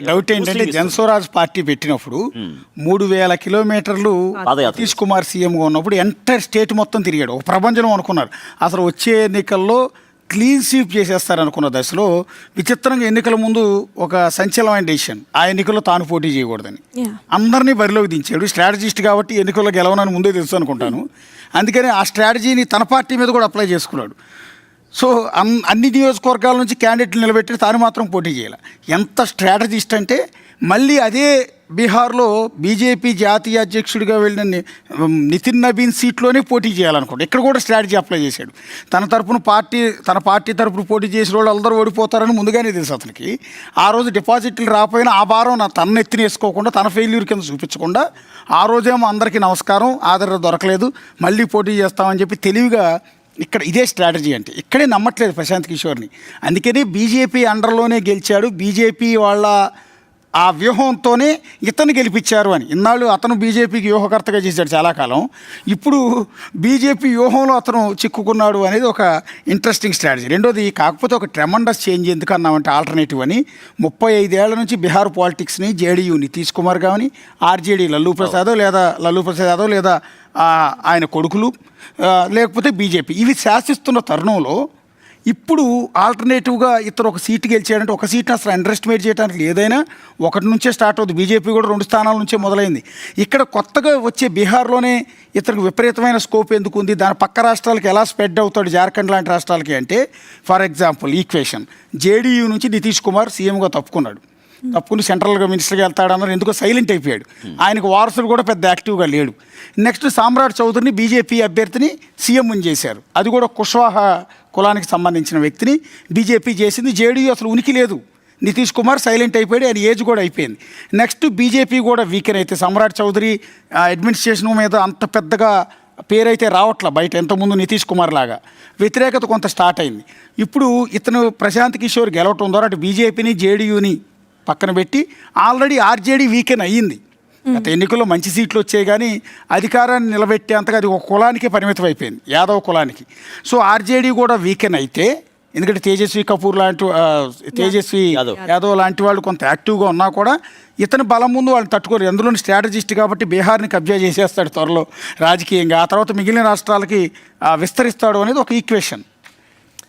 Doubt ఏంటంటే Janswaraj party పెట్టినప్పుడు 3,000 కిలోమీటర్లు నితీష్ కుమార్ సీఎంగా ఉన్నప్పుడు ఎంటైర్ స్టేట్ మొత్తం తిరిగాడు. ఒక ప్రపంచం అనుకున్నారు అసలు వచ్చే ఎన్నికల్లో క్లీన్ స్వీప్ చేసేస్తారనుకున్న దశలో విచిత్రంగా ఎన్నికల ముందు ఒక సంచలనమైన డెసిషన్, ఆ ఎన్నికల్లో తాను పోటీ చేయకూడదని అందరినీ బరిలోకి దించాడు. స్ట్రాటజిస్ట్ కాబట్టి ఎన్నికల్లో గెలవనని ముందే తెలుసు అనుకుంటాను. అందుకని ఆ స్ట్రాటజీని తన పార్టీ మీద కూడా అప్లై చేసుకున్నాడు. సో అన్ని నియోజకవర్గాల నుంచి క్యాండిడేట్లు నిలబెట్టి తాను మాత్రం పోటీ చేయాలి. ఎంత స్ట్రాటజిస్ట్ అంటే మళ్ళీ అదే బీహార్లో బీజేపీ జాతీయ అధ్యక్షుడిగా వెళ్ళిన నితిన్ నబీన్ సీట్లోనే పోటీ చేయాలనుకోండి. ఇక్కడ కూడా స్ట్రాటజీ అప్లై చేశాడు. తన పార్టీ తరపున పోటీ చేసిన వాళ్ళు అందరూ ఓడిపోతారని ముందుగానే తెలుసు అతనికి. ఆ రోజు డిపాజిట్లు రాకపోయినా ఆ భారం తన ఎత్తిన వేసుకోకుండా తన ఫెయిల్యూర్ కింద చూపించకుండా ఆ రోజేమో అందరికీ నమస్కారం, ఆదరణ దొరకలేదు, మళ్ళీ పోటీ చేస్తామని చెప్పి తెలివిగా ఇక్కడ ఇదే స్ట్రాటజీ అంటే ఇక్కడే నమ్మట్లేదు ప్రశాంత్ కిషోర్ని. అందుకని బీజేపీ అండర్లోనే గెలిచాడు, బీజేపీ వాళ్ళ ఆ వ్యూహంతోనే ఇతను గెలిపించారు అని. ఇన్నాళ్ళు అతను బీజేపీకి వ్యూహకర్తగా చేశాడు చాలా కాలం, ఇప్పుడు బీజేపీ వ్యూహంలో అతను చిక్కుకున్నాడు అనేది ఒక ఇంట్రెస్టింగ్ స్ట్రాటజీ. రెండోది కాకపోతే ఒక ట్రెమండస్ చేంజ్ ఎందుకు అన్నామంటే ఆల్టర్నేటివ్ అని 35 ఏళ్ల నుంచి బీహార్ పాలిటిక్స్ని జేడీయూ నితీష్ కుమార్ కానీ ఆర్జేడీ లల్లూ ప్రసాద్ యాదవ్ లేదా ఆయన కొడుకులు లేకపోతే బీజేపీ ఇవి శాసిస్తున్న తరుణంలో ఇప్పుడు ఆల్టర్నేటివ్గా ఇతను ఒక సీటు గెలిచాడంటే ఒక సీట్ని అసలు అండర్ ఎస్టిమేట్ చేయడానికి ఏదైనా 1 నుంచే స్టార్ట్ అవుతుంది. బీజేపీ కూడా 2 స్థానాల నుంచే మొదలైంది. ఇక్కడ కొత్తగా వచ్చే బీహార్లోనే ఇతనికి విపరీతమైన స్కోప్ ఎందుకు ఉంది, దాని పక్క రాష్ట్రాలకు ఎలా స్ప్రెడ్ అవుతాడు జార్ఖండ్ లాంటి రాష్ట్రాలకి అంటే ఫర్ ఎగ్జాంపుల్ ఈక్వేషన్ జేడీయూ నుంచి నితీష్ కుమార్ సీఎంగా తప్పుకుని సెంట్రల్గా మినిస్టర్గా వెళ్తాడన్నారు. ఎందుకో సైలెంట్ అయిపోయాడు. ఆయనకు వారసుడు కూడా పెద్ద యాక్టివ్గా లేడు. నెక్స్ట్ సామ్రాట్ చౌదరిని బీజేపీ అభ్యర్థిని సీఎం చేశారు. అది కూడా కుష్వాహా కులానికి సంబంధించిన వ్యక్తిని బీజేపీ చేసింది. జేడీయూ అసలు ఉనికి లేదు. నితీష్ కుమార్ సైలెంట్ అయిపోయాడు, ఆయన ఏజ్ కూడా అయిపోయింది. నెక్స్ట్ బీజేపీ కూడా వీకెన్ అయితే సామ్రాట్ చౌదరి అడ్మినిస్ట్రేషన్ మీద అంత పెద్దగా పేరైతే రావట్ల బయట, ఎంతకుముందు నితీష్ కుమార్ లాగా వ్యతిరేకత కొంత స్టార్ట్ అయింది. ఇప్పుడు ఇతను ప్రశాంత్ కిషోర్ గెలవటం ద్వారా అటు బీజేపీని జేడీయూని పక్కన పెట్టి ఆల్రెడీ ఆర్జేడీ వీకెన్ అయ్యింది. గత ఎన్నికల్లో మంచి సీట్లు వచ్చాయి కానీ అధికారాన్ని నిలబెట్టేంతగా అది ఒక కులానికే పరిమితం అయిపోయింది, యాదవ్ కులానికి. సో ఆర్జేడీ కూడా వీకెన్ అయితే ఎందుకంటే తేజస్వి యాదవ్ లాంటి వాళ్ళు కొంత యాక్టివ్గా ఉన్నా కూడా ఇతని బలం ముందు వాళ్ళు తట్టుకోరు. అందులోని స్ట్రాటజిస్ట్ కాబట్టి బీహార్ని కబ్జా చేసేస్తాడు త్వరలో రాజకీయంగా, ఆ తర్వాత మిగిలిన రాష్ట్రాలకి విస్తరిస్తాడు అనేది ఒక ఈక్వేషన్.